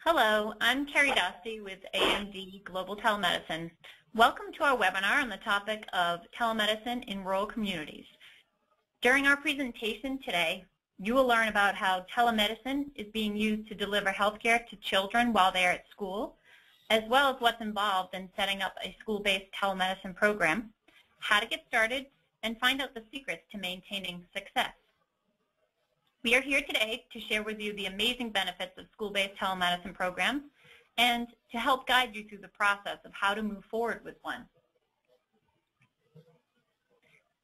Hello, I'm Carrie Dostey with AMD Global Telemedicine. Welcome to our webinar on the topic of telemedicine in rural communities. During our presentation today, you will learn about how telemedicine is being used to deliver healthcare to children while they are at school, as well as what's involved in setting up a school-based telemedicine program, how to get started, and find out the secrets to maintaining success. We are here today to share with you the amazing benefits of school-based telemedicine programs and to help guide you through the process of how to move forward with one.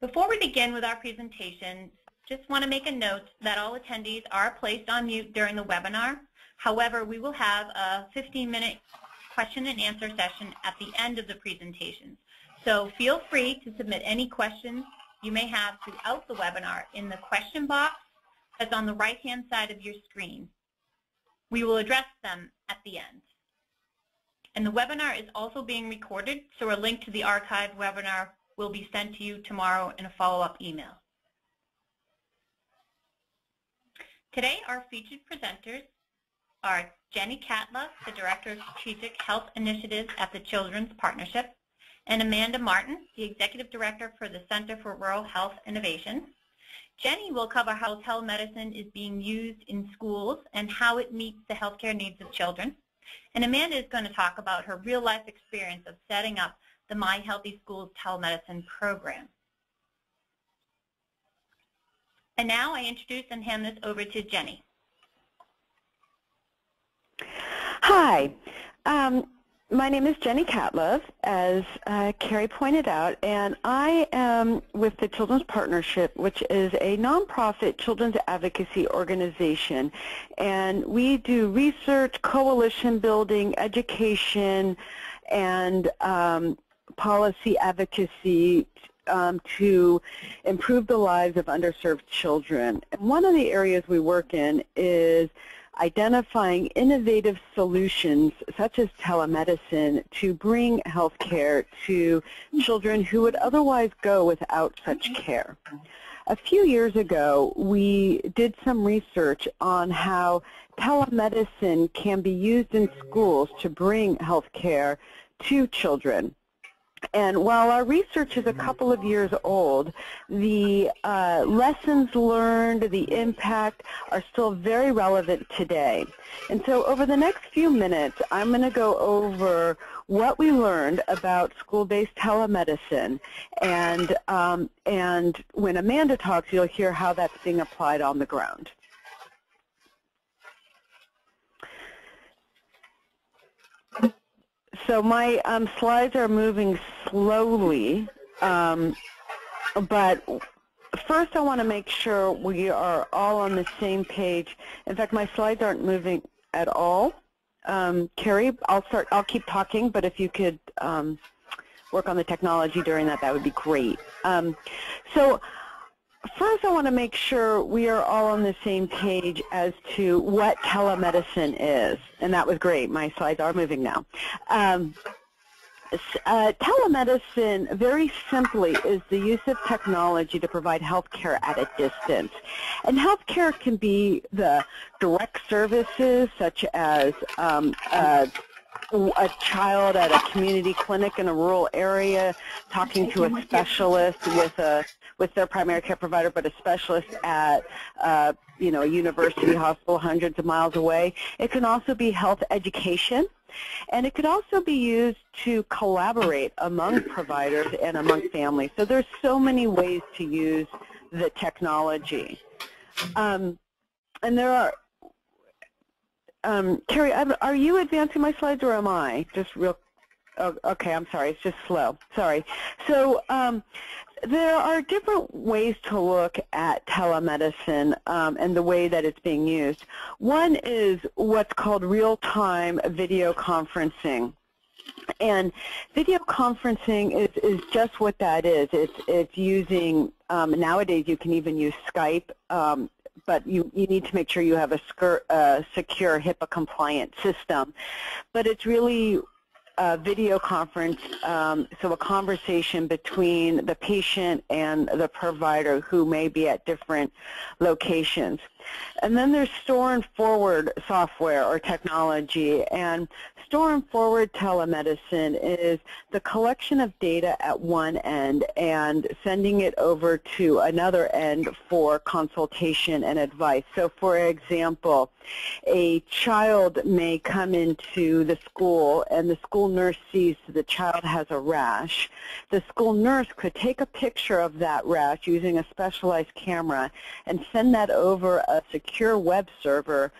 Before we begin with our presentation, just want to make a note that all attendees are placed on mute during the webinar. However, we will have a 15-minute question and answer session at the end of the presentation. So feel free to submit any questions you may have throughout the webinar in the question box that's on the right-hand side of your screen. We will address them at the end. And the webinar is also being recorded, so a link to the archived webinar will be sent to you tomorrow in a follow-up email. Today, our featured presenters are Jenny Kattlove, the Director of Strategic Health Initiatives at the Children's Partnership, and Amanda Martin, the Executive Director for the Center for Rural Health Innovation. Jenny will cover how telemedicine is being used in schools and how it meets the healthcare needs of children. And Amanda is going to talk about her real-life experience of setting up the My Healthy Schools telemedicine program. And now I introduce and hand this over to Jenny. Hi. My name is Jenny Kattlove, as Carrie pointed out, and I am with the Children's Partnership, which is a nonprofit children's advocacy organization. And we do research, coalition building, education, and policy advocacy to improve the lives of underserved children. And one of the areas we work in is identifying innovative solutions such as telemedicine to bring health care to children who would otherwise go without such care. A few years ago, we did some research on how telemedicine can be used in schools to bring health care to children. And while our research is a couple of years old, the lessons learned, the impact are still very relevant today. And so over the next few minutes, I'm going to go over what we learned about school-based telemedicine. And when Amanda talks, you'll hear how that's being applied on the ground. So my slides are moving slowly, but first I want to make sure we are all on the same page. In fact, my slides aren't moving at all. Carrie, I'll keep talking, but if you could work on the technology during that, that would be great. So first I want to make sure we are all on the same page as to what telemedicine is. And that was great. My slides are moving now. Telemedicine, very simply, is the use of technology to provide health care at a distance. And health care can be the direct services, such as a child at a community clinic in a rural area talking to a specialist with their primary care provider, but a specialist at a university hospital hundreds of miles away. It can also be health education, and it could also be used to collaborate among providers and among families. So there's so many ways to use the technology. And there are Carrie, are you advancing my slides or am I? Just real, oh, okay, I'm sorry, it's just slow, sorry. So there are different ways to look at telemedicine and the way that it's being used. One is what's called real-time video conferencing. And video conferencing is just what that is. It's using, nowadays you can even use Skype, but you need to make sure you have a secure HIPAA-compliant system. But it's really a video conference, so a conversation between the patient and the provider who may be at different locations. And then there's store and forward software or technology. And store and forward telemedicine is the collection of data at one end and sending it over to another end for consultation and advice. So for example, a child may come into the school and the school nurse sees the child has a rash. The school nurse could take a picture of that rash using a specialized camera and send that over a secure web server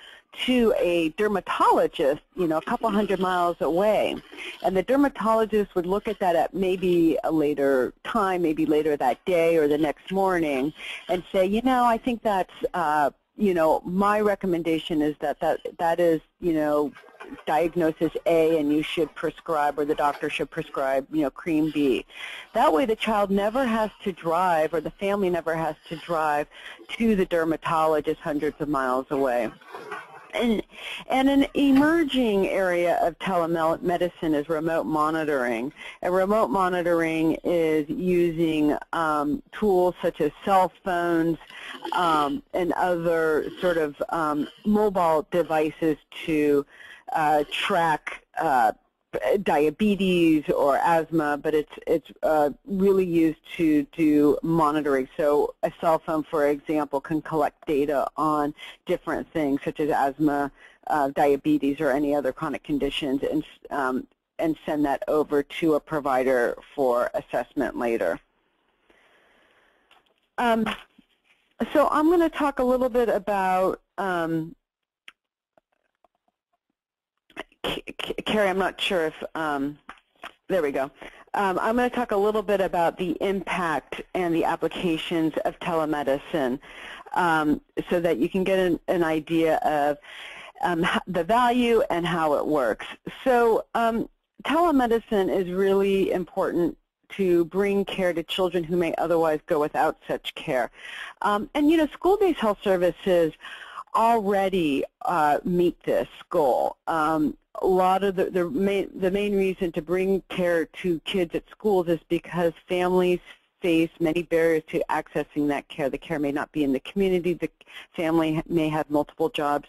to a dermatologist, a couple hundred miles away. And the dermatologist would look at that at maybe a later time, maybe later that day or the next morning, and say, I think that's, my recommendation is that is, diagnosis A, and you should prescribe, or the doctor should prescribe, cream B. That way the child never has to drive, or the family never has to drive to the dermatologist hundreds of miles away. And an emerging area of telemedicine is remote monitoring. And remote monitoring is using tools such as cell phones and other sort of mobile devices to track diabetes or asthma, but it's really used to do monitoring. So a cell phone, for example, can collect data on different things such as asthma, diabetes, or any other chronic conditions, and send that over to a provider for assessment later. So I'm going to talk a little bit about Carrie, I'm not sure if, there we go. I'm going to talk a little bit about the impact and the applications of telemedicine so that you can get an idea of the value and how it works. So telemedicine is really important to bring care to children who may otherwise go without such care. And school-based health services already meet this goal. A lot of the main reason to bring care to kids at schools is because families face many barriers to accessing that care. The care may not be in the community. The family may have multiple jobs.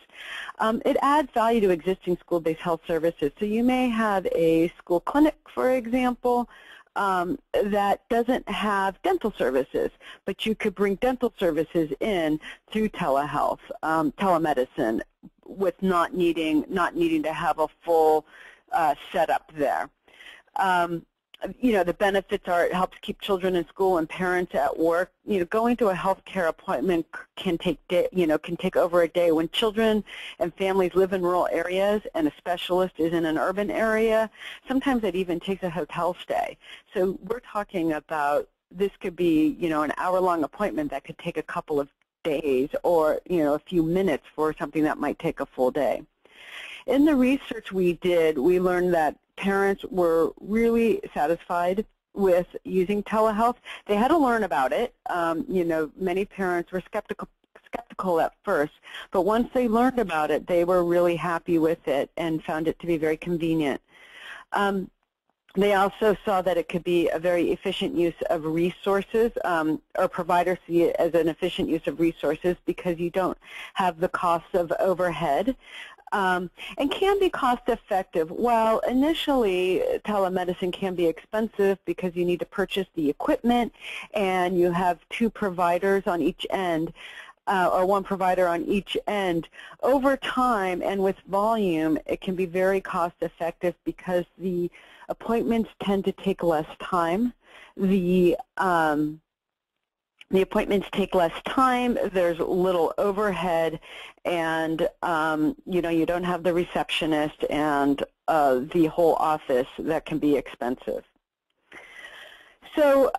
It adds value to existing school-based health services. So you may have a school clinic, for example, that doesn't have dental services, but you could bring dental services in through telehealth, telemedicine, with not needing to have a full setup there. The benefits are it helps keep children in school and parents at work. Going to a healthcare appointment can take over a day. When children and families live in rural areas and a specialist is in an urban area, sometimes it even takes a hotel stay. So we're talking about this could be an hour-long appointment that could take a couple of days, or a few minutes for something that might take a full day. In the research we did, we learned that parents were really satisfied with using telehealth. They had to learn about it. Many parents were skeptical at first, but once they learned about it, they were really happy with it and found it to be very convenient. They also saw that it could be a very efficient use of resources, or providers see it as an efficient use of resources because you don't have the cost of overhead, and can be cost effective. While initially telemedicine can be expensive because you need to purchase the equipment and you have two providers on each end, or one provider on each end, over time and with volume, it can be very cost effective because the appointments tend to take less time. The appointments take less time, there's little overhead, and you don't have the receptionist and the whole office that can be expensive. So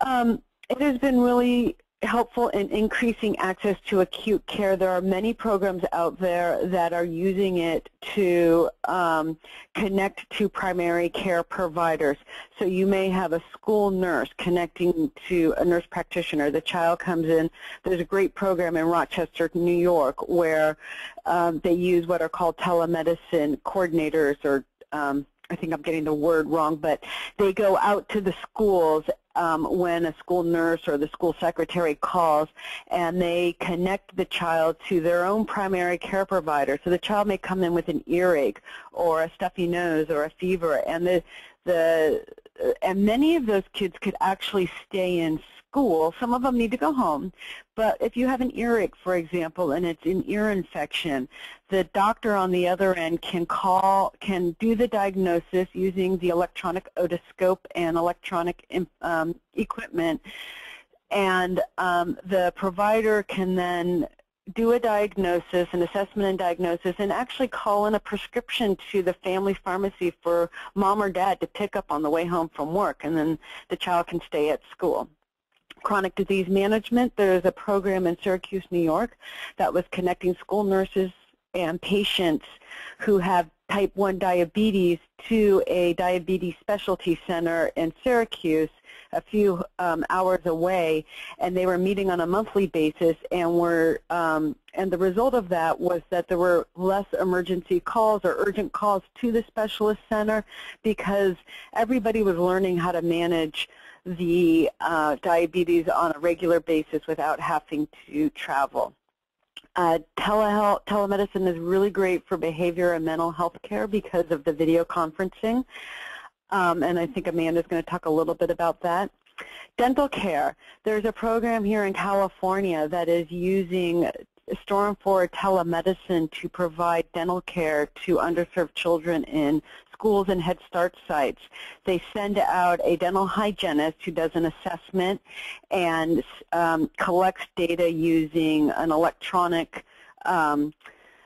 it has been really helpful in increasing access to acute care. There are many programs out there that are using it to connect to primary care providers. So you may have a school nurse connecting to a nurse practitioner. The child comes in. There's a great program in Rochester, New York, where they use what are called telemedicine coordinators, or I think I'm getting the word wrong, but they go out to the schools when a school nurse or the school secretary calls and they connect the child to their own primary care provider. So the child may come in with an earache or a stuffy nose or a fever, and and many of those kids could actually stay in school. Some of them need to go home, but if you have an earache, for example, and it's an ear infection, the doctor on the other end can do the diagnosis using the electronic otoscope and electronic equipment, and the provider can then do a diagnosis, an assessment and diagnosis, and actually call in a prescription to the family pharmacy for mom or dad to pick up on the way home from work, and then the child can stay at school. Chronic disease management, there's a program in Syracuse, New York that was connecting school nurses and patients who have type 1 diabetes to a diabetes specialty center in Syracuse a few hours away, and they were meeting on a monthly basis, and the result of that was that there were less emergency calls or urgent calls to the specialist center because everybody was learning how to manage the diabetes on a regular basis without having to travel. Telemedicine is really great for behavior and mental health care because of the video conferencing, and I think Amanda's going to talk a little bit about that. Dental care. There's a program here in California that is using Storm 4 telemedicine to provide dental care to underserved children in schools and Head Start sites. They send out a dental hygienist who does an assessment and collects data using an electronic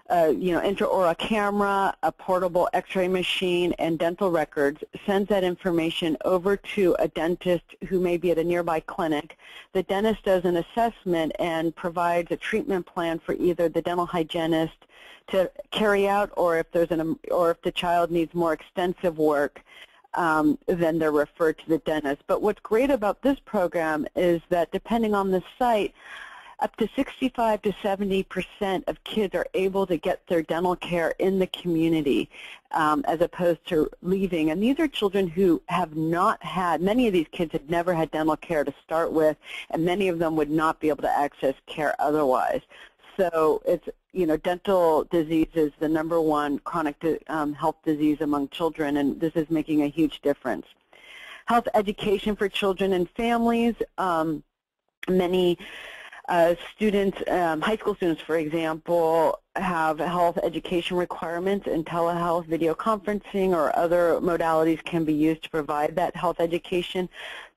intraoral camera, a portable x-ray machine, and dental records, sends that information over to a dentist who may be at a nearby clinic. The dentist does an assessment and provides a treatment plan for either the dental hygienist to carry out, or if the child needs more extensive work, then they're referred to the dentist. But what's great about this program is that depending on the site, up to 65 to 70% of kids are able to get their dental care in the community as opposed to leaving. And these are children who have not had, many of these kids had never had dental care to start with, and many of them would not be able to access care otherwise. So it's, dental disease is the #1 chronic health disease among children, and this is making a huge difference. Health education for children and families. Many students, high school students, for example, have health education requirements, and telehealth, video conferencing, or other modalities can be used to provide that health education.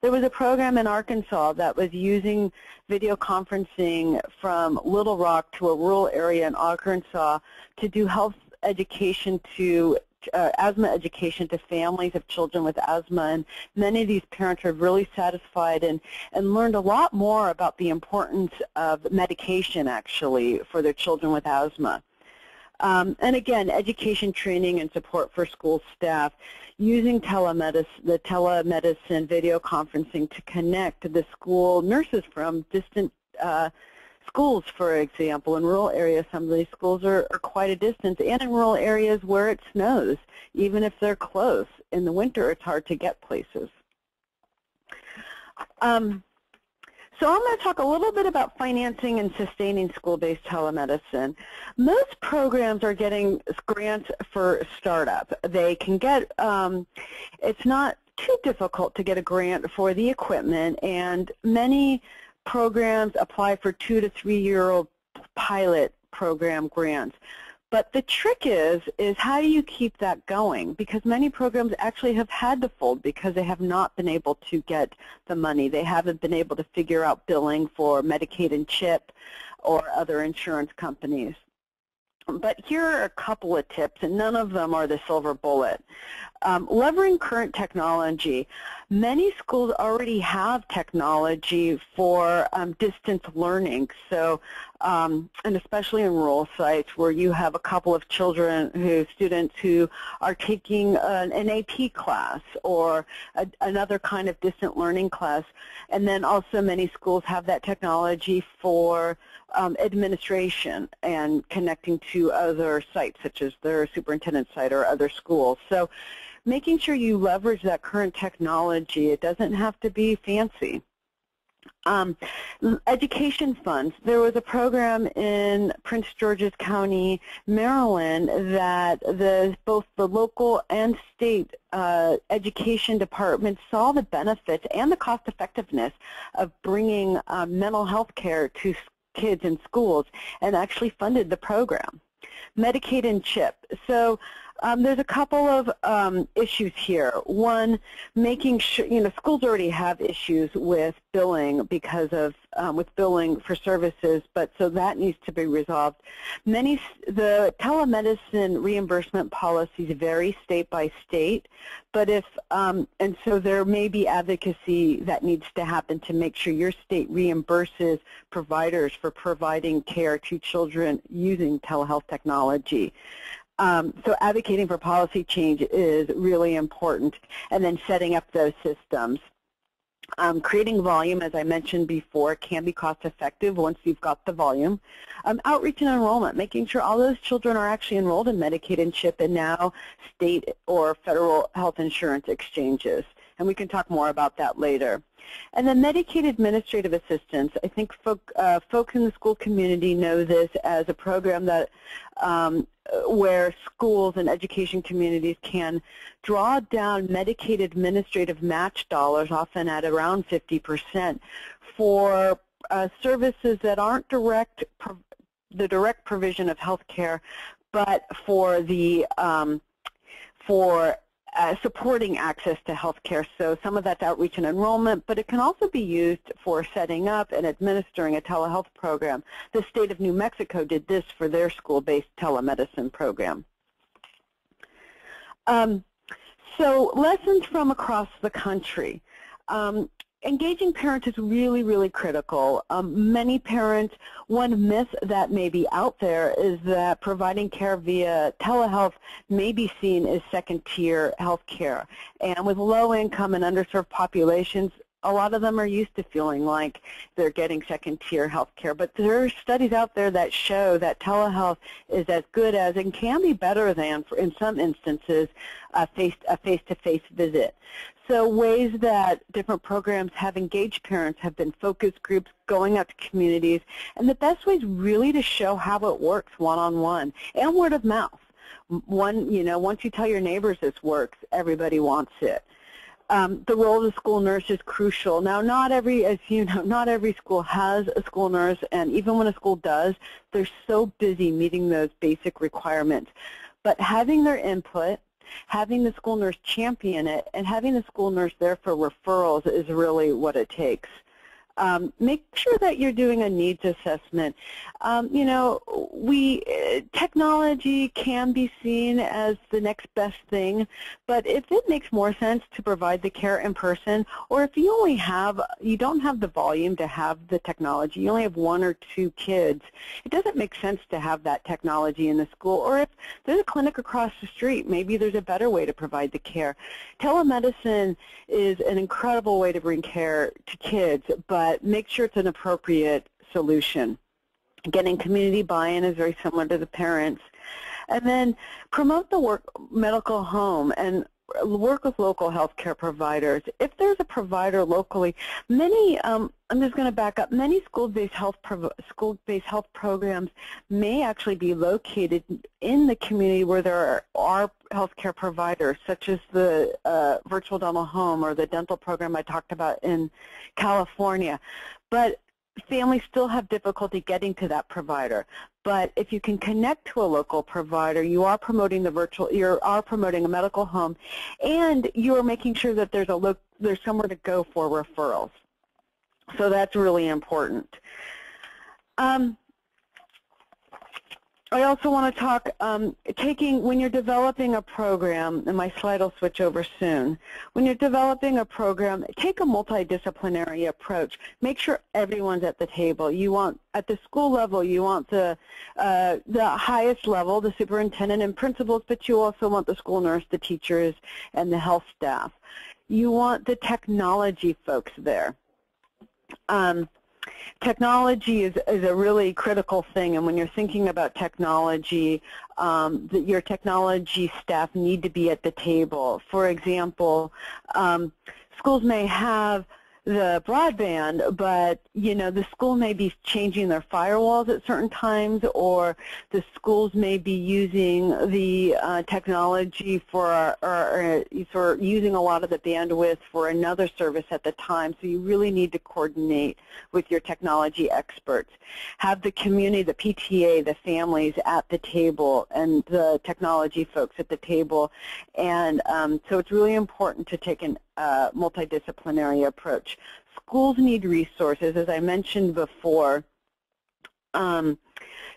There was a program in Arkansas that was using video conferencing from Little Rock to a rural area in Arkansas to do health education to asthma education to families of children with asthma, and many of these parents are really satisfied and learned a lot more about the importance of medication actually for their children with asthma. And again, education, training, and support for school staff using the telemedicine video conferencing to connect the school nurses from distant schools, for example. In rural areas, some of these schools are quite a distance, and in rural areas where it snows, even if they're close. In the winter, it's hard to get places. So I'm going to talk a little bit about financing and sustaining school-based telemedicine. Most programs are getting grants for startup. They can get, it's not too difficult to get a grant for the equipment, and many programs apply for 2 to 3 year pilot program grants. But the trick is how do you keep that going? Because many programs actually have had to fold because they have not been able to get the money. They haven't been able to figure out billing for Medicaid and CHIP or other insurance companies. But here are a couple of tips, and none of them are the silver bullet. Leveraging current technology. Many schools already have technology for distance learning, so and especially in rural sites where you have a couple of students who are taking an AP class or another kind of distant learning class, and then also many schools have that technology for administration and connecting to other sites such as their superintendent site or other schools. So making sure you leverage that current technology. It doesn't have to be fancy. Education funds. There was a program in Prince George's County, Maryland, that both the local and state education departments saw the benefits and the cost effectiveness of bringing mental health care to kids in schools and actually funded the program. Medicaid and CHIP. So there's a couple of issues here. One, making sure, schools already have issues with billing because of, with billing for services, but so that needs to be resolved. The telemedicine reimbursement policies vary state by state, but and so there may be advocacy that needs to happen to make sure your state reimburses providers for providing care to children using telehealth technology. So advocating for policy change is really important, and then setting up those systems. Creating volume, as I mentioned before, can be cost effective once you've got the volume. Outreach and enrollment, making sure all those children are actually enrolled in Medicaid and CHIP and now state or federal health insurance exchanges. And we can talk more about that later. And then Medicaid administrative assistance. I think folks in the school community know this as a program that where schools and education communities can draw down Medicaid administrative match dollars, often at around 50%, for services that aren't the direct provision of health care, but for the supporting access to health care. So some of that's outreach and enrollment, but it can also be used for setting up and administering a telehealth program. The state of New Mexico did this for their school-based telemedicine program. So lessons from across the country. Engaging parents is really, really critical. Many parents, one myth that may be out there is that providing care via telehealth may be seen as second-tier health care. And with low-income and underserved populations, a lot of them are used to feeling like they're getting second-tier health care. But there are studies out there that show that telehealth is as good as and can be better than, in some instances, a face-to-face visit. So ways that different programs have engaged parents have been focus groups, going out to communities, and the best way is really to show how it works one-on-one and word of mouth. Once you tell your neighbors this works, everybody wants it. The role of the school nurse is crucial. Now, as you know, not every school has a school nurse, and even when a school does, they're so busy meeting those basic requirements. But having their input, having the school nurse champion it, and having the school nurse there for referrals is really what it takes. Make sure that you're doing a needs assessment. Technology can be seen as the next best thing, but if it makes more sense to provide the care in person, or if you don't have the volume to have the technology, you only have 1 or 2 kids, it doesn't make sense to have that technology in the school. Or if there's a clinic across the street, maybe there's a better way to provide the care. Telemedicine is an incredible way to bring care to kids, but make sure it's an appropriate solution. Getting community buy-in is very similar to the parents. And then promote the medical home and work with local healthcare providers. If there's a provider locally, I'm just going to back up, many school-based health programs may actually be located in the community where there are healthcare providers, such as the virtual dental home or the dental program I talked about in California. But families still have difficulty getting to that provider. But if you can connect to a local provider, you are promoting promoting a medical home, and you are making sure that there's somewhere to go for referrals. So that's really important. I also want to talk, when you're developing a program, and my slide will switch over soon, when you're developing a program, take a multidisciplinary approach. Make sure everyone's at the table. At the school level, you want the highest level, the superintendent and principals, but you also want the school nurse, the teachers, and the health staff. You want the technology folks there. Technology is a really critical thing, and when you're thinking about technology, your technology staff need to be at the table. For example, schools may have the broadband, but the school may be changing their firewalls at certain times, or the schools may be using the technology or using a lot of the bandwidth for another service at the time. So you really need to coordinate with your technology experts. Have the community, the PTA, the families at the table, and the technology folks at the table. And so it's really important to take an multidisciplinary approach. Schools need resources. As I mentioned before,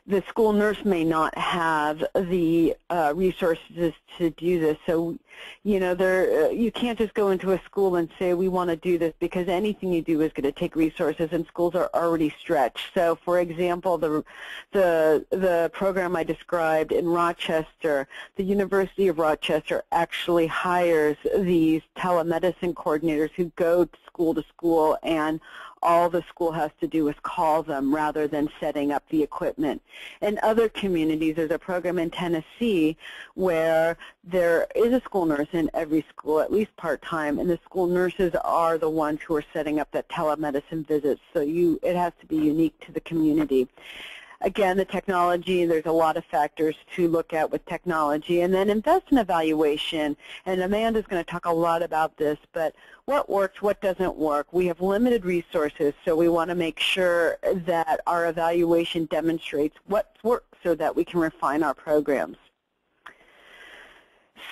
the school nurse may not have the resources to do this. So, you can't just go into a school and say, we want to do this, because anything you do is going to take resources, and schools are already stretched. So, for example, the program I described in Rochester, the University of Rochester actually hires these telemedicine coordinators who go to school, and all the school has to do is call them rather than setting up the equipment. In other communities, there's a program in Tennessee where there is a school nurse in every school, at least part-time, and the school nurses are the ones who are setting up that telemedicine visits. So it has to be unique to the community. Again, the technology, there's a lot of factors to look at with technology. And then invest in evaluation. And Amanda's going to talk a lot about this, but what works, what doesn't work. We have limited resources, so we want to make sure that our evaluation demonstrates what works so that we can refine our programs.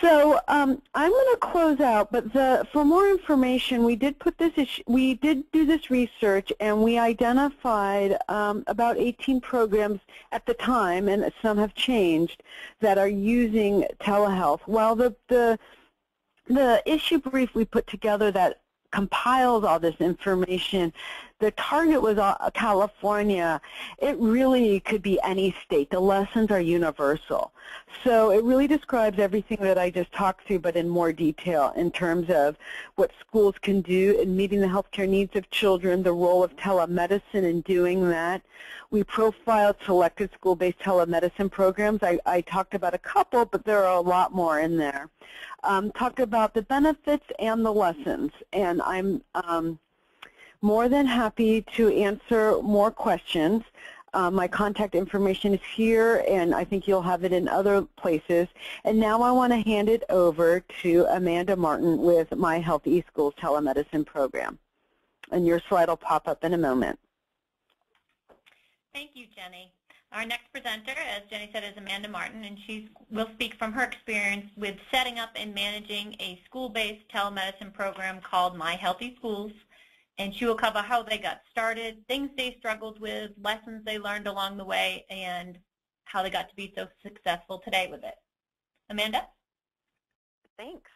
So I'm going to close out, but for more information, we did do this research, and we identified about 18 programs at the time, and some have changed, that are using telehealth. While the issue brief we put together that compiles all this information, the target was California. It really could be any state. The lessons are universal. So it really describes everything that I just talked through, but in more detail in terms of what schools can do in meeting the healthcare needs of children, the role of telemedicine in doing that. We profiled selected school-based telemedicine programs. I talked about a couple, but there are a lot more in there. Talked about the benefits and the lessons, and I'm more than happy to answer more questions. My contact information is here, and I think you'll have it in other places. And now I want to hand it over to Amanda Martin with My Health eSchools telemedicine program. And your slide will pop up in a moment. Thank you, Jenny. Our next presenter, as Jenny said, is Amanda Martin, and she will speak from her experience with setting up and managing a school-based telemedicine program called My Health eSchools. And she will cover how they got started, things they struggled with, lessons they learned along the way, and how they got to be so successful today with it. Amanda? Thanks.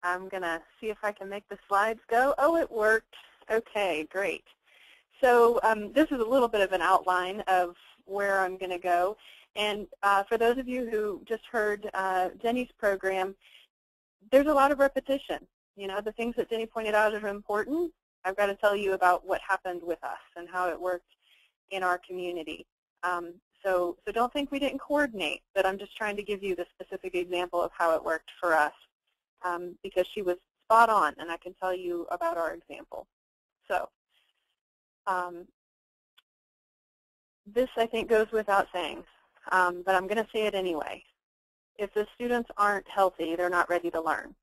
I'm going to see if I can make the slides go. Oh, it worked. Okay, great. So this is a little bit of an outline of where I'm going to go. And for those of you who just heard Jenny's program, there's a lot of repetition. The things that Jenny pointed out are important. I've got to tell you about what happened with us and how it worked in our community. So don't think we didn't coordinate, but I'm just trying to give you the specific example of how it worked for us, because she was spot on, and I can tell you about our example. So this, I think, goes without saying, but I'm going to say it anyway. If the students aren't healthy, they're not ready to learn.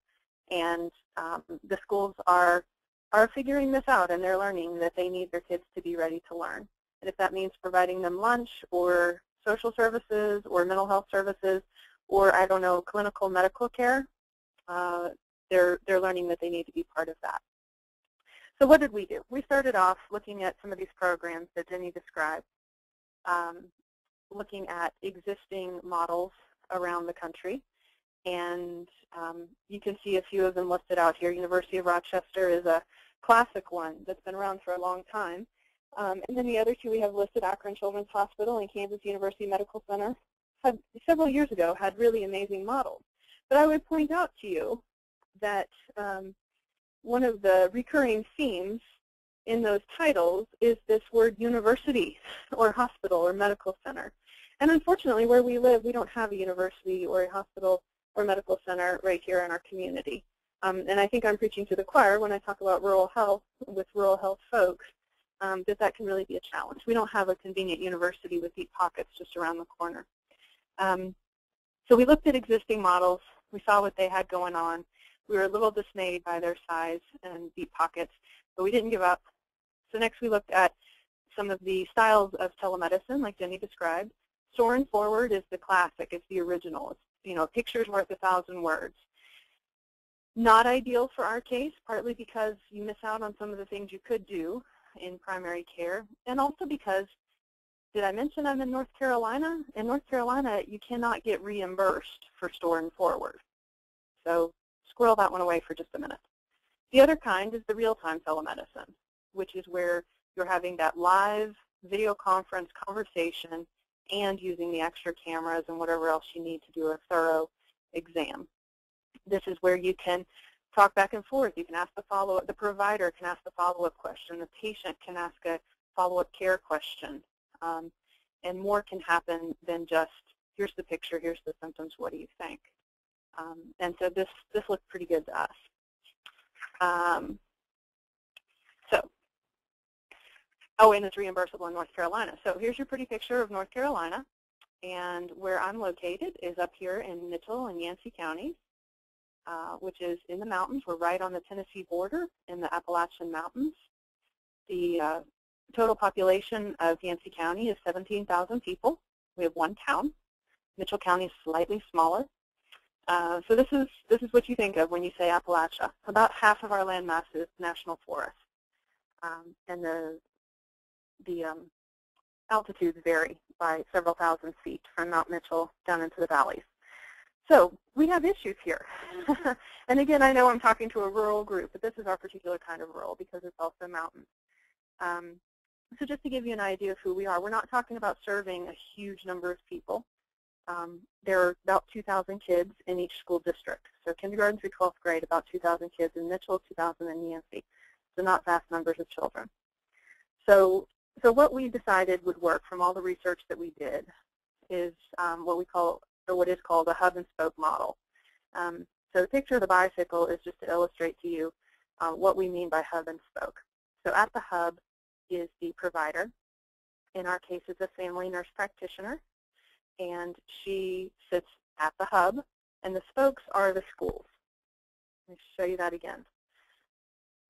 And the schools are figuring this out, and they're learning that they need their kids to be ready to learn. And if that means providing them lunch or social services or mental health services or, I don't know, clinical medical care, they're learning that they need to be part of that. So what did we do? We started off looking at some of these programs that Jenny described, looking at existing models around the country. And you can see a few of them listed out here. University of Rochester is a classic one that's been around for a long time. And then the other two we have listed, Akron Children's Hospital and Kansas University Medical Center, several years ago had really amazing models. But I would point out to you that one of the recurring themes in those titles is this word university or hospital or medical center. And unfortunately, where we live, we don't have a university or a hospital or medical center right here in our community. And I think I'm preaching to the choir when I talk about rural health with rural health folks, that can really be a challenge. We don't have a convenient university with deep pockets just around the corner. So we looked at existing models. We saw what they had going on. We were a little dismayed by their size and deep pockets, but we didn't give up. So next we looked at some of the styles of telemedicine, like Jenny described. Store and forward is the classic. It's the original. It's, you know, pictures worth 1,000 words. Not ideal for our case, partly because you miss out on some of the things you could do in primary care, and also because, did I mention I'm in North Carolina? In North Carolina, you cannot get reimbursed for store and forward. So squirrel that one away for just a minute. The other kind is the real-time telemedicine, which is where you're having that live video conference conversation and using the extra cameras and whatever else you need to do a thorough exam. This is where you can talk back and forth. You can ask the follow-up. The provider can ask the follow-up question. The patient can ask a follow-up care question. And more can happen than just, here's the picture, here's the symptoms, what do you think? And so this looked pretty good to us. Oh, and it's reimbursable in North Carolina. So here's your pretty picture of North Carolina. And where I'm located is up here in Mitchell and Yancey counties, which is in the mountains. We're right on the Tennessee border in the Appalachian Mountains. The total population of Yancey County is 17,000 people. We have one town. Mitchell County is slightly smaller. So this is what you think of when you say Appalachia. About half of our land mass is national forest. And the altitudes vary by several thousand feet from Mount Mitchell down into the valleys. So we have issues here. And again, I know I'm talking to a rural group, but this is our particular kind of rural because it's also mountains. So just to give you an idea of who we are, we're not talking about serving a huge number of people. There are about 2,000 kids in each school district. So kindergarten through 12th grade, about 2,000 kids in Mitchell, 2,000 in Yancey. So not vast numbers of children. So what we decided would work from all the research that we did is what is called a hub and spoke model. So the picture of the bicycle is just to illustrate to you what we mean by hub and spoke. So at the hub is the provider. In our case, it's a family nurse practitioner, and she sits at the hub, and the spokes are the schools. Let me show you that again.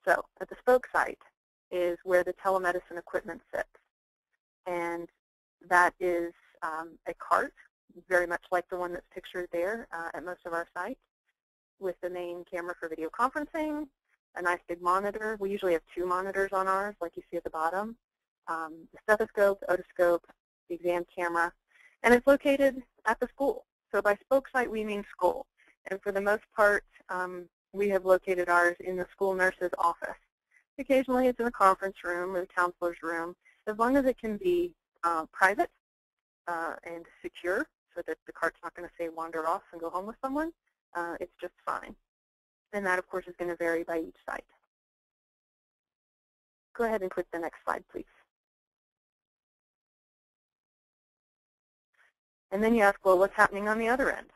So at the spoke site is where the telemedicine equipment sits, and that is a cart, very much like the one that's pictured there at most of our sites, with the main camera for video conferencing, a nice big monitor. We usually have 2 monitors on ours, like you see at the bottom, the stethoscope, the otoscope, the exam camera, and it's located at the school. So by spoke site, we mean school. And for the most part, we have located ours in the school nurse's office. Occasionally, it's in a conference room or the counselor's room, as long as it can be private and secure, so that the cart's not going to say wander off and go home with someone. It's just fine. And that, of course, is going to vary by each site. Go ahead and click the next slide, please. And then you ask, well, what's happening on the other end?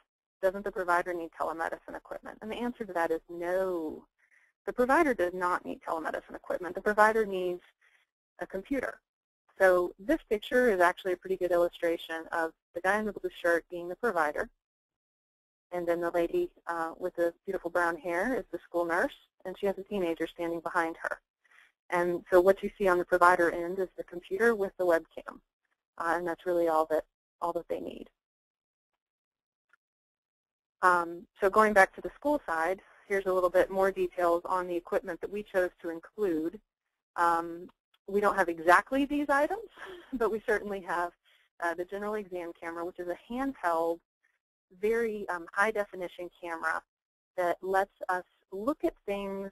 Doesn't the provider need telemedicine equipment? And the answer to that is no. The provider does not need telemedicine equipment. The provider needs a computer. So this picture is actually a pretty good illustration of the guy in the blue shirt being the provider. And then the lady with the beautiful brown hair is the school nurse, and she has a teenager standing behind her. And so what you see on the provider end is the computer with the webcam, and that's really all that they need. So going back to the school side, here's a little bit more details on the equipment that we chose to include. We don't have exactly these items, but we certainly have the general exam camera, which is a handheld, very high-definition camera that lets us look at things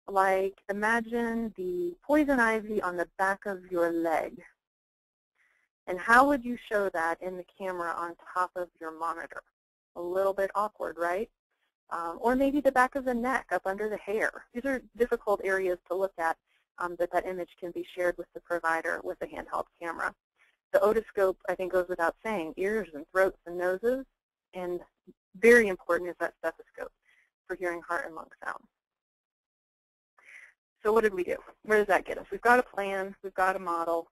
like, imagine the poison ivy on the back of your leg. And how would you show that in the camera on top of your monitor? A little bit awkward, right? Or maybe the back of the neck up under the hair. These are difficult areas to look at that image can be shared with the provider with a handheld camera. The otoscope, I think, goes without saying, ears and throats and noses, and very important is that stethoscope for hearing heart and lung sounds. So what did we do? Where does that get us? We've got a plan, we've got a model,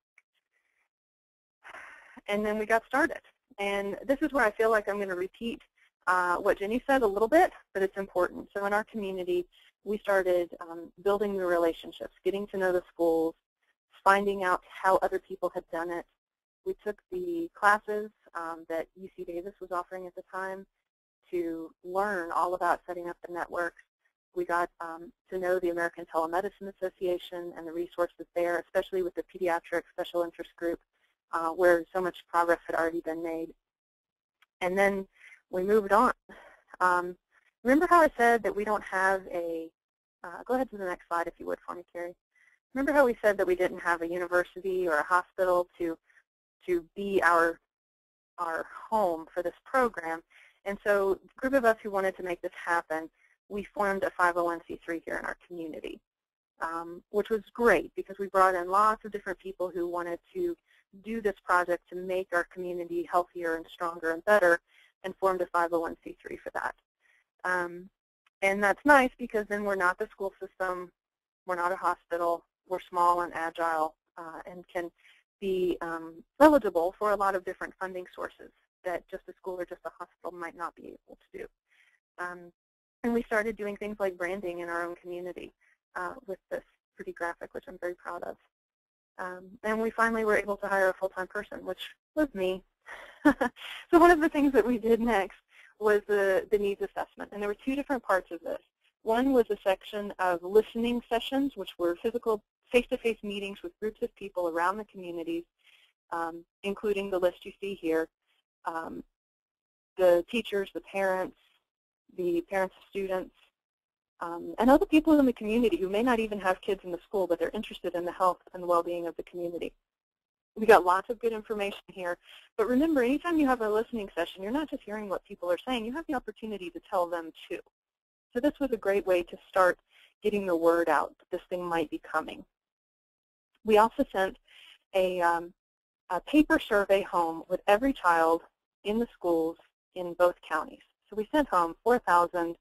and then we got started. And this is where I feel like I'm going to repeat what Jenny said a little bit, but it's important. So in our community, we started building new relationships, getting to know the schools, finding out how other people had done it. We took the classes that UC Davis was offering at the time to learn all about setting up the networks. We got to know the American Telemedicine Association and the resources there, especially with the pediatric special interest group, where so much progress had already been made. And then we moved on. Remember how I said that we don't have a, go ahead to the next slide if you would for me, Carrie. Remember how we said that we didn't have a university or a hospital to be our home for this program. And so a group of us who wanted to make this happen, we formed a 501c3 here in our community, which was great because we brought in lots of different people who wanted to do this project to make our community healthier and stronger and better, and formed a 501c3 for that. And that's nice because then we're not the school system, we're not a hospital, we're small and agile, and can be eligible for a lot of different funding sources that just a school or just a hospital might not be able to do. And we started doing things like branding in our own community with this pretty graphic, which I'm very proud of. And we finally were able to hire a full-time person, which was me. So one of the things that we did next was the needs assessment. And there were two different parts of this. One was a section of listening sessions, which were physical face-to-face meetings with groups of people around the communities, including the list you see here, the teachers, the parents of students, and other people in the community who may not even have kids in the school, but they're interested in the health and the well-being of the community. We got lots of good information here, but remember, anytime you have a listening session, you're not just hearing what people are saying, you have the opportunity to tell them too. So this was a great way to start getting the word out that this thing might be coming. We also sent a paper survey home with every child in the schools in both counties. So we sent home 4,000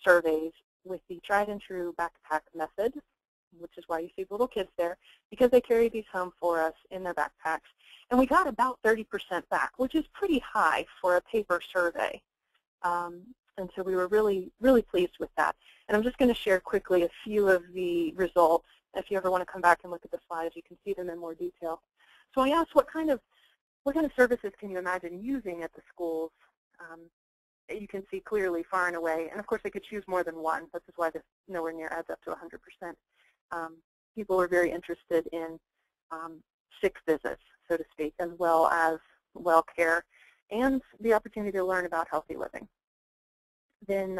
surveys with the tried and true backpack method, which is why you see little kids there, because they carried these home for us in their backpacks. And we got about 30% back, which is pretty high for a paper survey. And so we were really, really pleased with that. And I'm just going to share quickly a few of the results. If you ever want to come back and look at the slides, you can see them in more detail. So I asked what kind of services can you imagine using at the schools? You can see clearly far and away. And of course, they could choose more than one. This is why this nowhere near adds up to 100%. People are very interested in sick visits, so to speak, as well as well care and the opportunity to learn about healthy living. Then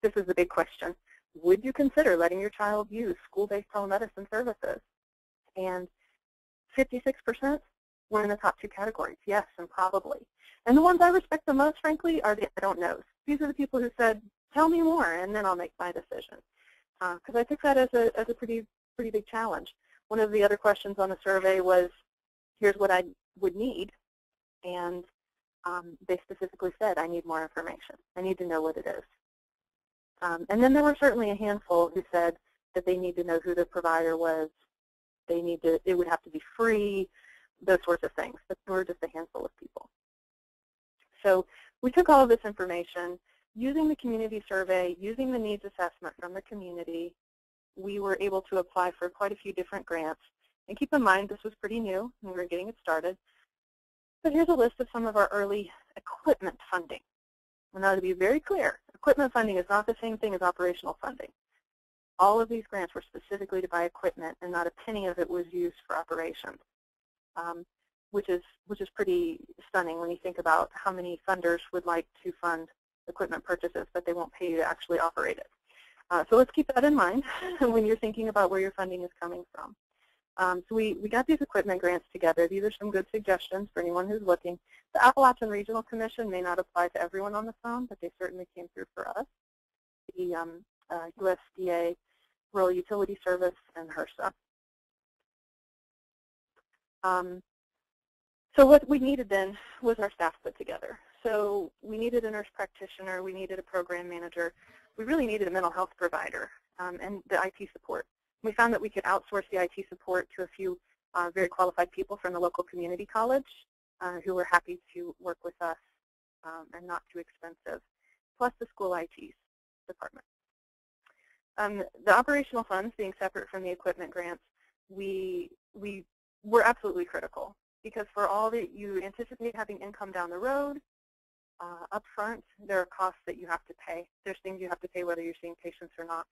this is the big question. Would you consider letting your child use school-based telemedicine services? And 56% were in the top two categories, yes and probably. And the ones I respect the most, frankly, are the I don't knows. These are the people who said, tell me more, and then I'll make my decision. Because I took that as a pretty big challenge. One of the other questions on the survey was, here's what I would need. And they specifically said, I need more information. I need to know what it is. And then there were certainly a handful who said that they need to know who the provider was. It would have to be free, those sorts of things. But there were just a handful of people. So we took all of this information, using the community survey, using the needs assessment from the community, we were able to apply for quite a few different grants. And keep in mind, this was pretty new, and we were getting it started. But here's a list of some of our early equipment funding. And now to be very clear, equipment funding is not the same thing as operational funding. All of these grants were specifically to buy equipment, and not a penny of it was used for operations, which is pretty stunning when you think about how many funders would like to fund equipment purchases, but they won't pay you to actually operate it. So let's keep that in mind when you're thinking about where your funding is coming from. So we got these equipment grants together. These are some good suggestions for anyone who's looking. The Appalachian Regional Commission may not apply to everyone on the phone, but they certainly came through for us. The USDA Rural Utility Service, and HRSA. So what we needed then was our staff put together. So we needed a nurse practitioner, we needed a program manager, we really needed a mental health provider, and the IT support. We found that we could outsource the IT support to a few very qualified people from the local community college who were happy to work with us and not too expensive, plus the school IT department. The operational funds, being separate from the equipment grants, we were absolutely critical, because for all that you anticipate having income down the road, up front, there are costs that you have to pay. There's things you have to pay whether you're seeing patients or not.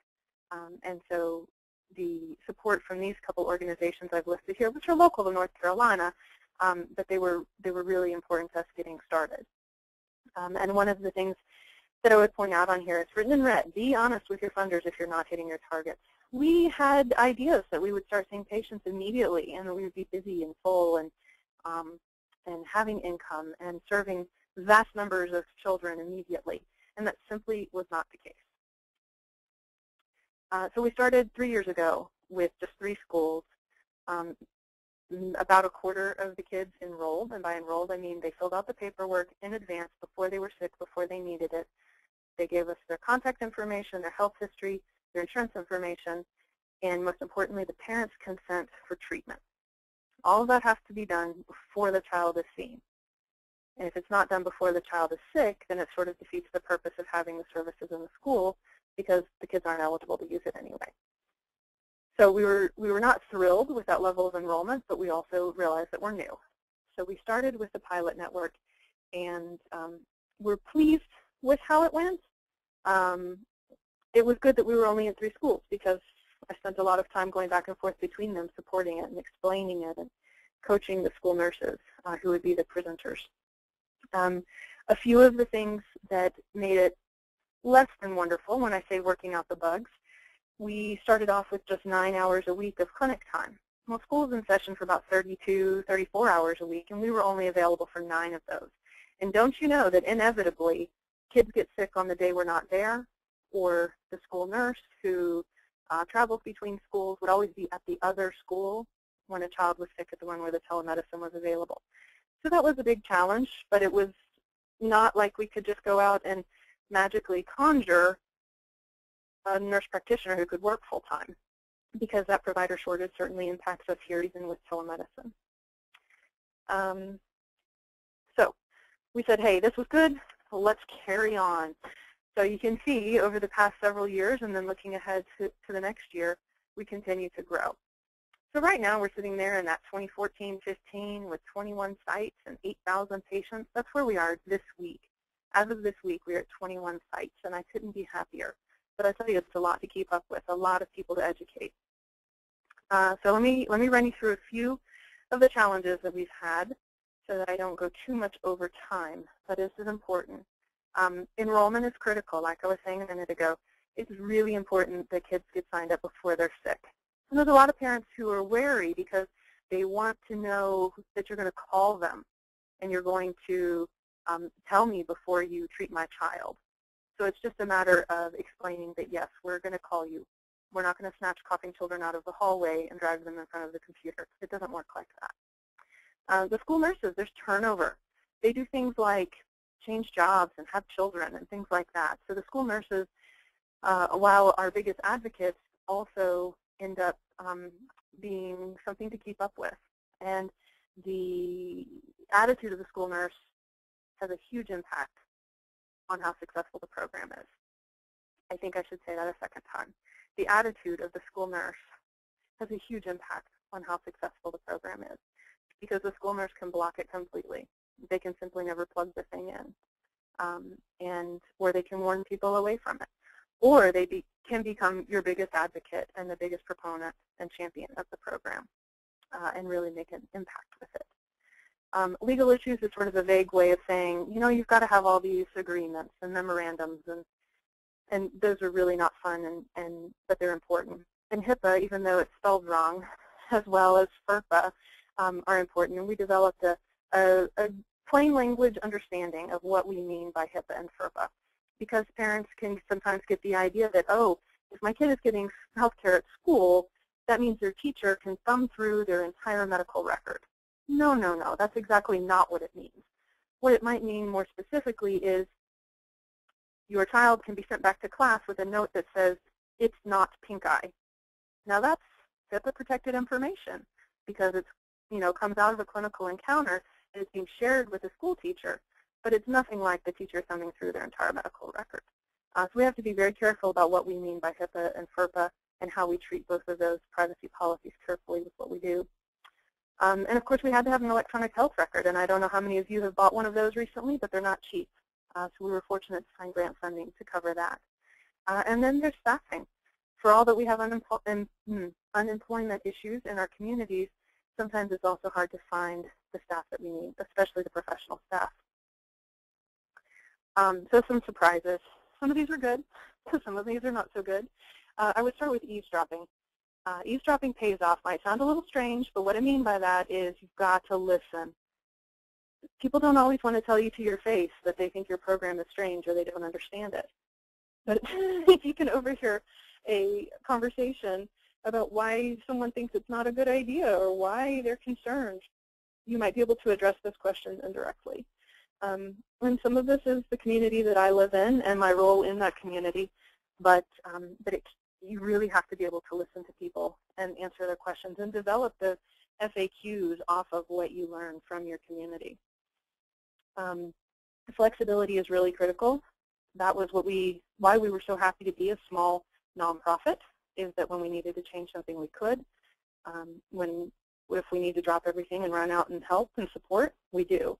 And so the support from these couple organizations I've listed here, which are local to North Carolina, but they were really important to us getting started. And one of the things that I would point out on here, it's written in red: be honest with your funders if you're not hitting your targets. We had ideas that we would start seeing patients immediately, and that we would be busy and full and having income and serving vast numbers of children immediately, and that simply was not the case. So we started 3 years ago with just 3 schools. About a quarter of the kids enrolled, and by enrolled I mean they filled out the paperwork in advance before they were sick, before they needed it. They gave us their contact information, their health history, their insurance information, and most importantly, the parents' consent for treatment. All of that has to be done before the child is seen. And if it's not done before the child is sick, then it sort of defeats the purpose of having the services in the school, because the kids aren't eligible to use it anyway. So we were not thrilled with that level of enrollment, but we also realized that we're new. So we started with the pilot network, and we're pleased with how it went. It was good that we were only in 3 schools, because I spent a lot of time going back and forth between them, supporting it and explaining it and coaching the school nurses who would be the presenters. A few of the things that made it less than wonderful, when I say working out the bugs, we started off with just 9 hours a week of clinic time. Well, school was in session for about 32, 34 hours a week, and we were only available for 9 of those. And don't you know that inevitably kids get sick on the day we're not there, or the school nurse who travels between schools would always be at the other school when a child was sick at the one where the telemedicine was available. So that was a big challenge, but it was not like we could just go out and magically conjure a nurse practitioner who could work full-time, because that provider shortage certainly impacts us here even with telemedicine. So we said, hey, this was good, let's carry on. So you can see over the past several years, and then looking ahead to the next year, we continue to grow. So right now we're sitting there in that 2014-15 with 21 sites and 8,000 patients. That's where we are this week. As of this week, we're at 21 sites, and I couldn't be happier. But I tell you, it's a lot to keep up with, a lot of people to educate. So let me run you through a few of the challenges that we've had, so that I don't go too much over time, but this is important. Enrollment is critical. Like I was saying a minute ago, it's really important that kids get signed up before they're sick. And there's a lot of parents who are wary because they want to know that you're going to call them and you're going to tell me before you treat my child. So it's just a matter of explaining that, yes, we're going to call you. We're not going to snatch coughing children out of the hallway and drag them in front of the computer. It doesn't work like that. The school nurses, there's turnover. They do things like change jobs and have children and things like that. So the school nurses, while our biggest advocates, also end up being something to keep up with. And the attitude of the school nurse has a huge impact on how successful the program is. I think I should say that a second time. The attitude of the school nurse has a huge impact on how successful the program is, because the school nurse can block it completely. They can simply never plug the thing in, or they can warn people away from it. Or they can become your biggest advocate and the biggest proponent and champion of the program and really make an impact with it. Legal issues is sort of a vague way of saying, you know, you've got to have all these agreements and memorandums, and those are really not fun, but they're important. And HIPAA, even though it's spelled wrong, as well as FERPA, are important. And we developed a plain language understanding of what we mean by HIPAA and FERPA, because parents can sometimes get the idea that, oh, if my kid is getting health care at school, that means their teacher can thumb through their entire medical record. No, no, no. That's exactly not what it means. What it might mean more specifically is your child can be sent back to class with a note that says, it's not pink eye. Now that's HIPAA-protected information because it's, comes out of a clinical encounter and it's being shared with a school teacher, but it's nothing like the teacher thumbing through their entire medical record. So we have to be very careful about what we mean by HIPAA and FERPA and how we treat both of those privacy policies carefully with what we do. And of course, we had to have an electronic health record, and I don't know how many of you have bought one of those recently, but they're not cheap. So we were fortunate to find grant funding to cover that. And then there's staffing. For all that we have unemployment issues in our communities, sometimes it's also hard to find the staff that we need, especially the professional staff. So some surprises. Some of these are good, some of these are not so good. I would start with eavesdropping. Eavesdropping pays off. Might sound a little strange, but what I mean by that is you've got to listen. People don't always want to tell you to your face that they think your program is strange or they don't understand it. But if you can overhear a conversation about why someone thinks it's not a good idea or why they're concerned, you might be able to address this question indirectly. And some of this is the community that I live in and my role in that community, but you really have to be able to listen to people and answer their questions and develop the FAQs off of what you learn from your community. Flexibility is really critical. That was why we were so happy to be a small nonprofit, is that when we needed to change something, we could. If we need to drop everything and run out and help and support, we do.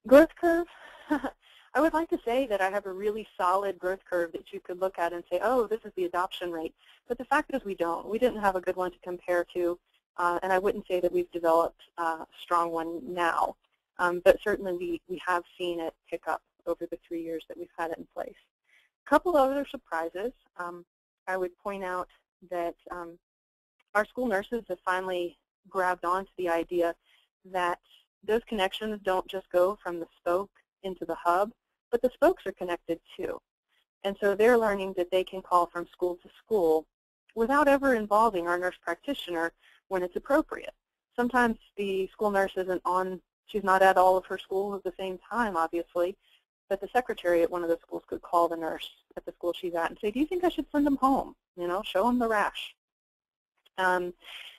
Growth curve. I would like to say that I have a really solid growth curve that you could look at and say, oh, this is the adoption rate. But the fact is we don't. We didn't have a good one to compare to, and I wouldn't say that we've developed a strong one now. But certainly we have seen it pick up over the 3 years that we've had it in place. A couple of other surprises. I would point out that our school nurses have finally grabbed onto the idea that those connections don't just go from the spoke into the hub, but the spokes are connected too. And so they're learning that they can call from school to school without ever involving our nurse practitioner when it's appropriate. Sometimes the school nurse isn't on, she's not at all of her schools at the same time, obviously, but the secretary at one of the schools could call the nurse at the school she's at and say, do you think I should send them home? Show them the rash.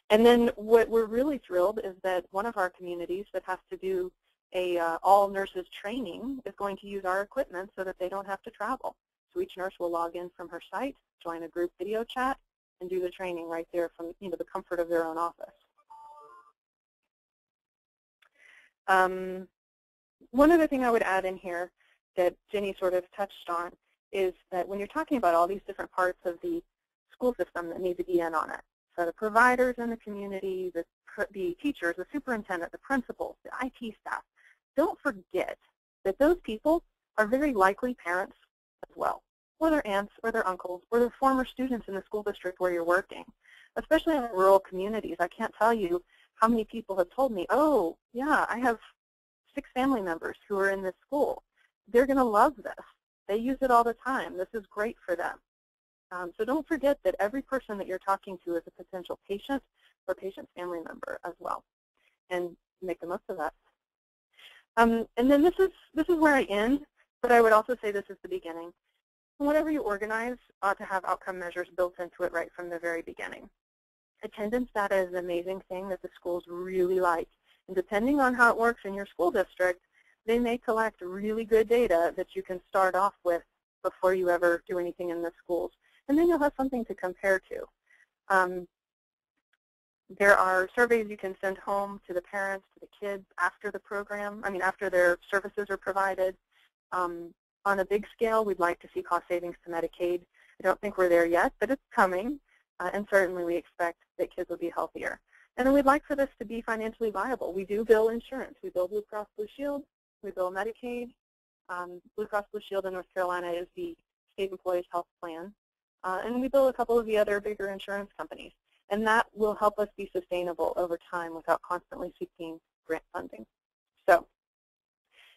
And then what we're really thrilled is that one of our communities that has to do a all nurses training is going to use our equipment so that they don't have to travel. So each nurse will log in from her site, join a group video chat, and do the training right there from the comfort of their own office. One other thing I would add in here that Jenny sort of touched on is that when you're talking about all these different parts of the school system that need to be in on it, so the providers in the community, the teachers, the superintendent, the principals, the IT staff, don't forget that those people are very likely parents as well, or their aunts, or their uncles, or their former students in the school district where you're working. Especially in rural communities, I can't tell you how many people have told me, oh, yeah, I have 6 family members who are in this school. They're going to love this. They use it all the time. This is great for them. So don't forget that every person that you're talking to is a potential patient or patient's family member as well, and make the most of that. And then this is where I end, but I would also say this is the beginning. Whatever you organize ought to have outcome measures built into it right from the very beginning. Attendance data is an amazing thing that the schools really like, and depending on how it works in your school district, they may collect really good data that you can start off with before you ever do anything in the schools. And then you'll have something to compare to. There are surveys you can send home to the parents, to the kids after the program, after their services are provided. On a big scale, we'd like to see cost savings to Medicaid. I don't think we're there yet, but it's coming. And certainly we expect that kids will be healthier. And we'd like for this to be financially viable. We do bill insurance. We bill Blue Cross Blue Shield. We bill Medicaid. Blue Cross Blue Shield in North Carolina is the state employees health plan. And we bill a couple of the other bigger insurance companies. And that will help us be sustainable over time without constantly seeking grant funding. So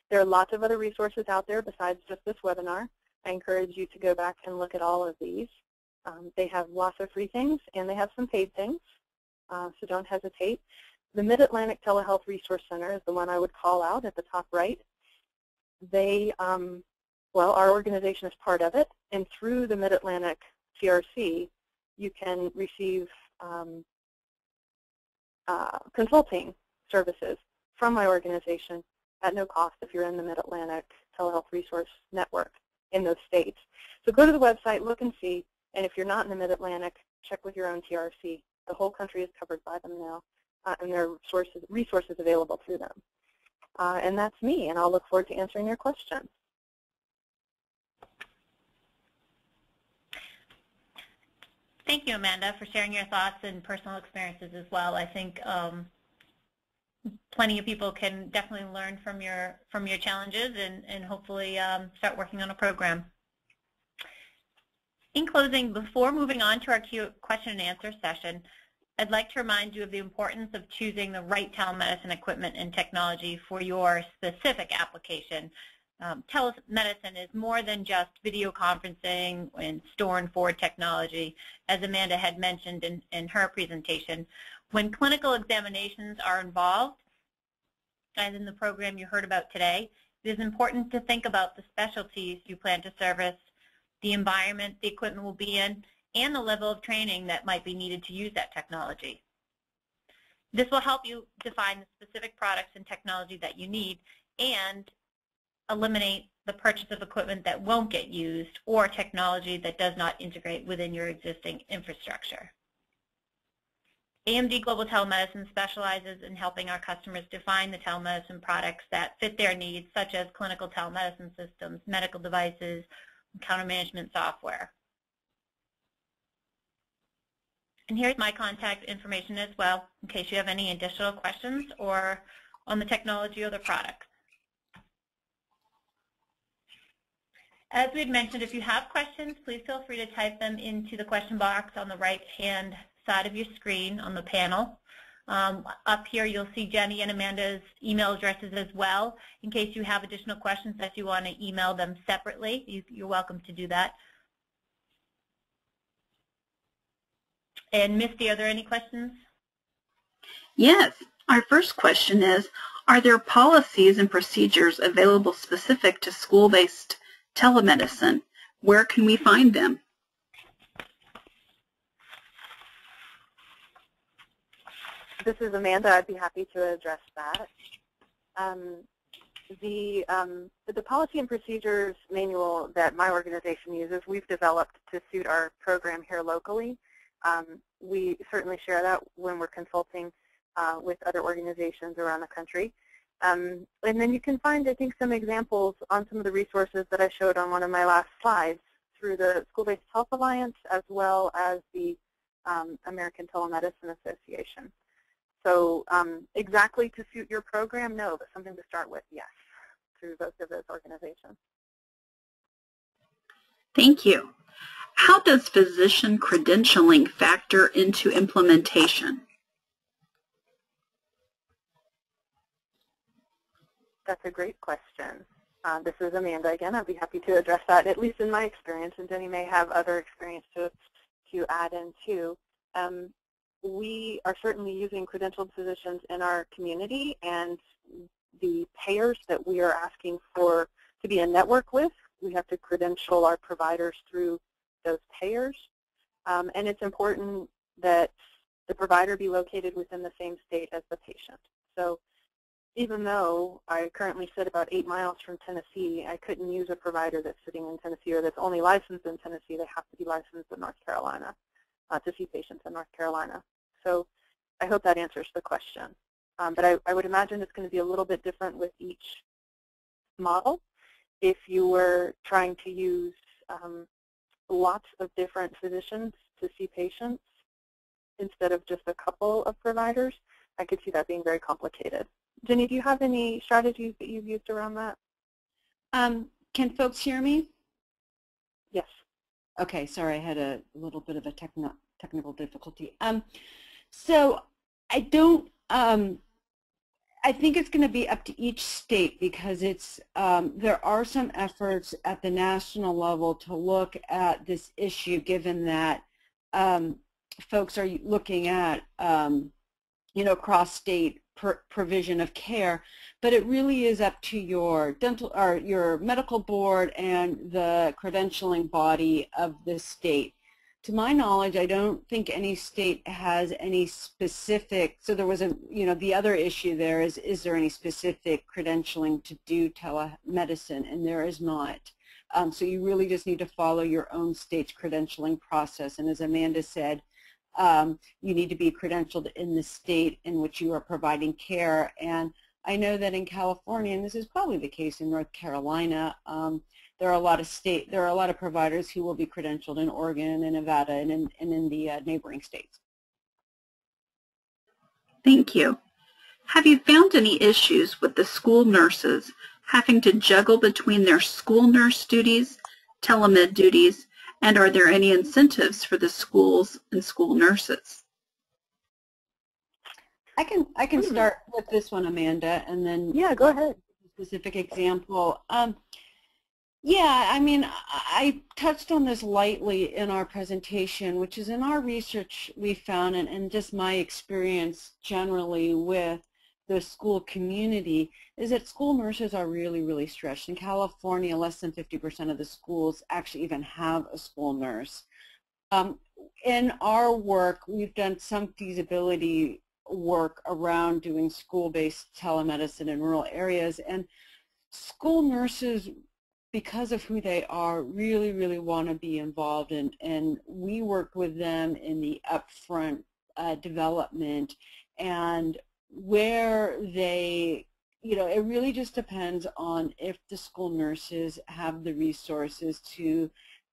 there are lots of other resources out there besides just this webinar. I encourage you to go back and look at all of these. They have lots of free things, and they have some paid things, so don't hesitate. The Mid-Atlantic Telehealth Resource Center is the one I would call out at the top right. They, well, our organization is part of it, and through the Mid-Atlantic TRC, you can receive consulting services from my organization at no cost if you're in the Mid-Atlantic Telehealth Resource Network in those states. So go to the website, look and see, and if you're not in the Mid-Atlantic, check with your own TRC. The whole country is covered by them now, and there are resources available through them. And that's me, and I'll look forward to answering your questions. Thank you, Amanda, for sharing your thoughts and personal experiences as well. I think plenty of people can definitely learn from your challenges and hopefully start working on a program. In closing, before moving on to our question and answer session, I'd like to remind you of the importance of choosing the right telemedicine equipment and technology for your specific application. Telemedicine is more than just video conferencing and store and forward technology, as Amanda had mentioned in her presentation. When clinical examinations are involved, as in the program you heard about today, it is important to think about the specialties you plan to service, the environment the equipment will be in, and the level of training that might be needed to use that technology. This will help you define the specific products and technology that you need and eliminate the purchase of equipment that won't get used or technology that does not integrate within your existing infrastructure. AMD Global Telemedicine specializes in helping our customers define the telemedicine products that fit their needs, such as clinical telemedicine systems, medical devices, counter management software. And here's my contact information as well, in case you have any additional questions or on the technology or the products. As we had mentioned, if you have questions, please feel free to type them into the question box on the right-hand side of your screen on the panel. Up here, you'll see Jenny and Amanda's email addresses as well. In case you have additional questions that you want to email them separately, you're welcome to do that. And Misty, are there any questions? Yes. Our first question is, are there policies and procedures available specific to school-based telemedicine? Where can we find them? This is Amanda. I'd be happy to address that. The policy and procedures manual that my organization uses, we've developed to suit our program here locally. We certainly share that when we're consulting with other organizations around the country. And then you can find, I think, some examples on some of the resources that I showed on one of my last slides through the School-Based Health Alliance as well as the American Telemedicine Association. So exactly to suit your program, no, but something to start with, yes, through both of those organizations. Thank you. How does physician credentialing factor into implementation? That's a great question. This is Amanda again. I'd be happy to address that, at least in my experience, and Jenny may have other experience to add in too. We are certainly using credentialed physicians in our community, and the payers that we are asking for to be in network with, we have to credential our providers through those payers. And it's important that the provider be located within the same state as the patient. So even though I currently sit about 8 miles from Tennessee, I couldn't use a provider that's sitting in Tennessee or that's only licensed in Tennessee. They have to be licensed in North Carolina to see patients in North Carolina. So I hope that answers the question. But I would imagine it's going to be a little bit different with each model. If you were trying to use lots of different physicians to see patients instead of just a couple of providers, I could see that being very complicated. Jenny, do you have any strategies that you've used around that? Can folks hear me? Yes. Okay, sorry, I had a little bit of a technical difficulty. So I don't, I think it's going to be up to each state, because it's there are some efforts at the national level to look at this issue, given that folks are looking at cross-state provision of care, but it really is up to your dental or your medical board and the credentialing body of the state. To my knowledge, I don't think any state has any specific, so there was the other issue there is there any specific credentialing to do telemedicine, and there is not. So you really just need to follow your own state's credentialing process, and as Amanda said, you need to be credentialed in the state in which you are providing care. And I know that in California, and this is probably the case in North Carolina, there are a lot of providers who will be credentialed in Oregon and Nevada and in the neighboring states. Thank you. Have you found any issues with the school nurses having to juggle between their school nurse duties, telemed duties, and are there any incentives for the schools and school nurses? I can start with this one, Amanda, and then go ahead. Specific example. Yeah, I mean, I touched on this lightly in our presentation, which is in our research we found, and just my experience generally with the school community, is that school nurses are really, really stretched. In California, less than 50% of the schools actually even have a school nurse. In our work, we've done some feasibility work around doing school-based telemedicine in rural areas, and school nurses, because of who they are, really, really want to be involved, and we work with them in the upfront development, and where they, it really just depends on if the school nurses have the resources to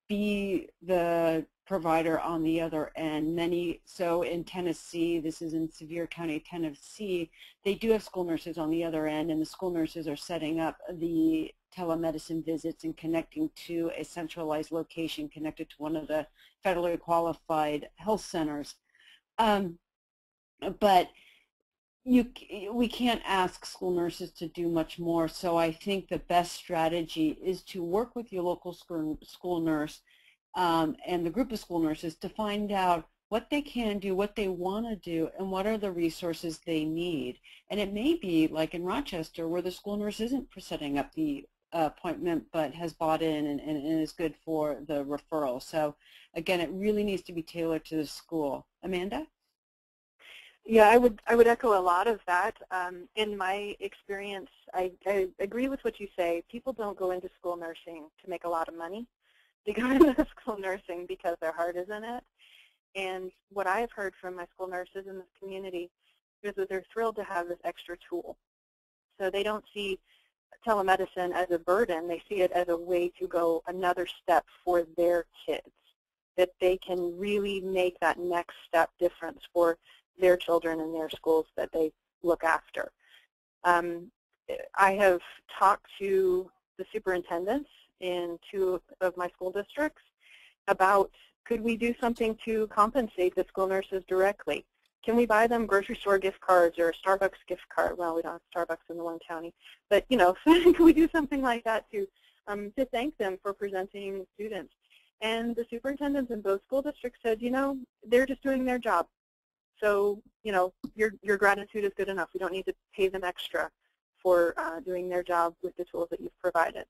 be the provider on the other end. So in Tennessee, this is in Sevier County, Tennessee, they do have school nurses on the other end, and the school nurses are setting up the telemedicine visits and connecting to a centralized location connected to one of the federally qualified health centers. But we can't ask school nurses to do much more, so I think the best strategy is to work with your local school nurse and the group of school nurses to find out what they can do, what they want to do, and what are the resources they need. And it may be like in Rochester, where the school nurse isn't for setting up the appointment but has bought in and is good for the referral. So again, it really needs to be tailored to the school. Amanda? Yeah, I would echo a lot of that. In my experience, I agree with what you say. People don't go into school nursing to make a lot of money. They go into school nursing because their heart is in it. And what I've heard from my school nurses in this community is that they're thrilled to have this extra tool. So they don't see telemedicine as a burden. They see it as a way to go another step for their kids, that they can really make that next step difference for their children and their schools that they look after. I have talked to the superintendents in 2 of my school districts about, could we do something to compensate the school nurses directly? Can we buy them grocery store gift cards or a Starbucks gift card? Well, we don't have Starbucks in the one county, but can we do something like that to thank them for presenting students? And the superintendents in both school districts said, they're just doing their job. So, your gratitude is good enough. We don't need to pay them extra for doing their job with the tools that you've provided.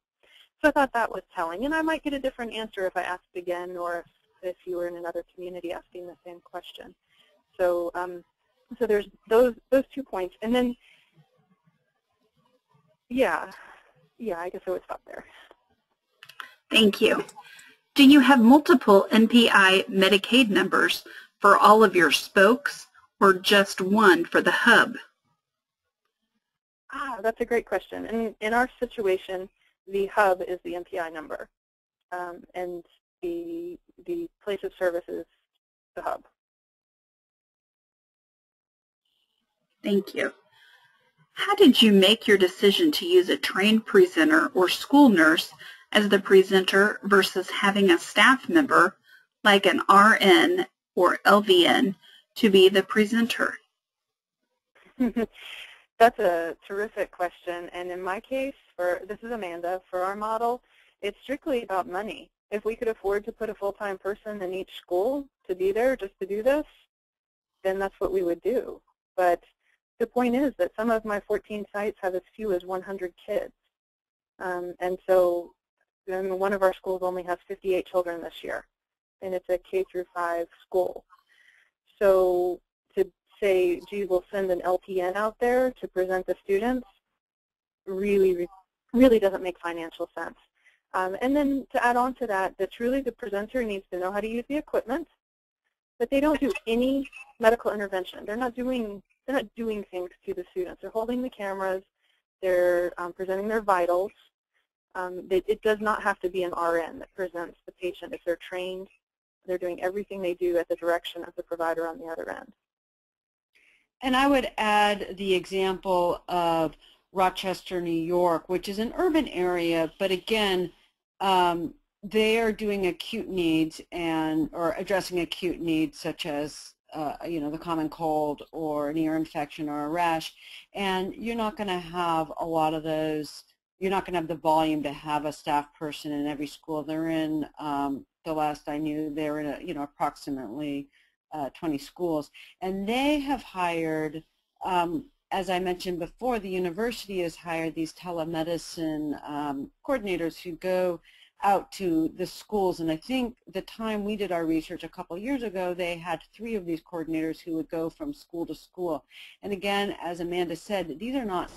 So I thought that was telling. And I might get a different answer if I asked again, or if you were in another community asking the same question. So, so there's those 2 points. And then, yeah, I guess I would stop there. Thank you. Do you have multiple NPI Medicaid numbers for all of your spokes, or just one for the hub? That's a great question. And in our situation, the hub is the NPI number, and the place of service is the hub. Thank you. How did you make your decision to use a trained presenter or school nurse as the presenter versus having a staff member like an RN or LVN to be the presenter? That's a terrific question. And in my case, this is Amanda, for our model, it's strictly about money. If we could afford to put a full-time person in each school to be there just to do this, then that's what we would do. But the point is that some of my 14 sites have as few as 100 kids. And so one of our schools only has 58 children this year, and it's a K-5 school. So to say, gee, we'll send an LPN out there to present to students really doesn't make financial sense. And then to add on to that, that truly the presenter needs to know how to use the equipment, but they don't do any medical intervention. They're not doing things to the students. They're holding the cameras. They're presenting their vitals. It does not have to be an RN that presents the patient. If they're trained, they're doing everything they do at the direction of the provider on the other end. And I would add the example of Rochester, New York, which is an urban area, but again, they are doing acute needs or addressing acute needs such as the common cold or an ear infection or a rash, and you're not going to have a lot of those. You're not going to have the volume to have a staff person in every school they're in. The last I knew, they were in approximately 20 schools, and they have hired, as I mentioned before, the university has hired these telemedicine coordinators who go out to the schools, and I think the time we did our research a couple years ago, they had 3 of these coordinators who would go from school to school. And again, as Amanda said, these are not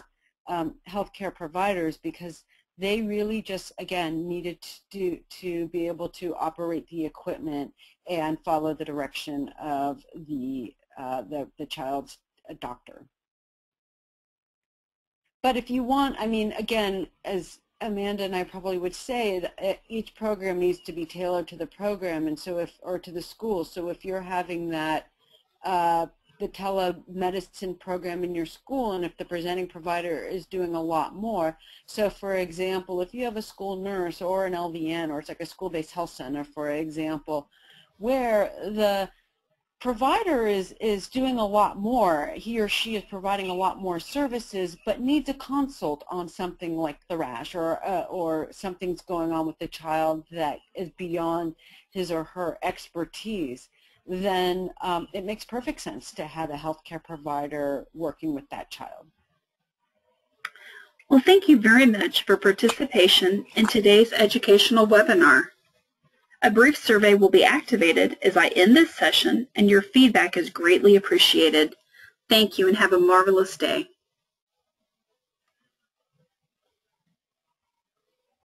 healthcare providers, because they really just, again, needed to be able to operate the equipment and follow the direction of the child's doctor. But if you want, I mean, again, as Amanda and I probably would say, that each program needs to be tailored to the program, and so or to the school. So if you're having that the telemedicine program in your school, and if the presenting provider is doing a lot more. So for example, if you have a school nurse or an LVN, or it's like a school-based health center, for example, where the provider is doing a lot more, he or she is providing a lot more services, but needs a consult on something like the rash, or something's going on with the child that is beyond his or her expertise, then it makes perfect sense to have a healthcare provider working with that child. Well, thank you very much for participation in today's educational webinar. A brief survey will be activated as I end this session, and your feedback is greatly appreciated. Thank you, and have a marvelous day.